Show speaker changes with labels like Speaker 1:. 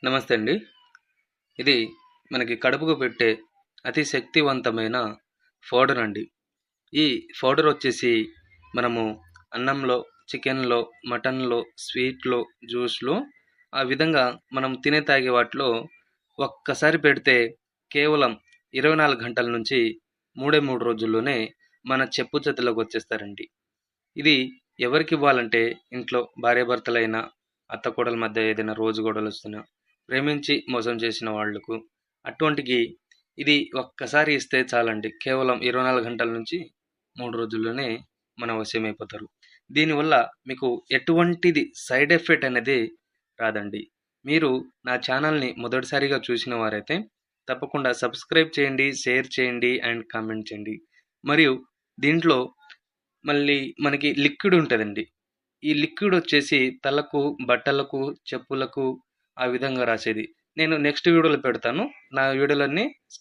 Speaker 1: నమస్తే అండి. ఇది మనకి కడుపుకు పెట్టే అతి శక్తివంతమైన పౌడర్ అండి. ఈ పౌడర్ వచ్చేసి మనము అన్నంలో, చికెన్‌లో, మటన్‌లో, స్వీట్‌లో, జ్యూస్‌లో ఆ విధంగా మనం తినే తాగే వాటిలో ఒక్కసారి పెడితే కేవలం 24 గంటల నుంచి 3 రోజుల్లోనే మన చెప్పు చేతుల్లోకి వచ్చేస్తారండి. ఇది ఎవరికివ్వాలంటే ఇంట్లో భార్యాభర్తలైన, అత్తకోడళ్ళ మధ్య ఏదైనా రోజు గొడవలొస్తున్నా, ప్రేమించి మోసం చేసిన వాళ్ళకు అటువంటికి ఇది ఒక్కసారి ఇస్తే చాలండి. కేవలం 24 గంటల నుంచి 3 రోజుల్లోనే మన వశమైపోతారు. దీనివల్ల మీకు ఎటువంటిది సైడ్ ఎఫెక్ట్ అనేది రాదండి. మీరు నా ఛానల్‌ని మొదటిసారిగా చూసిన వారైతే తప్పకుండా సబ్స్క్రైబ్ చేయండి, షేర్ చేయండి అండ్ కామెంట్ చేయండి. మరియు దీంట్లో మళ్ళీ మనకి లిక్విడ్ ఉంటదండి. ఈ లిక్విడ్ వచ్చేసి తలకు, బట్టలకు, చెప్పులకు ఆ విధంగా రాసేది. నేను నెక్స్ట్ వీడియోలో పెడతాను. నా వీడియోలన్నీ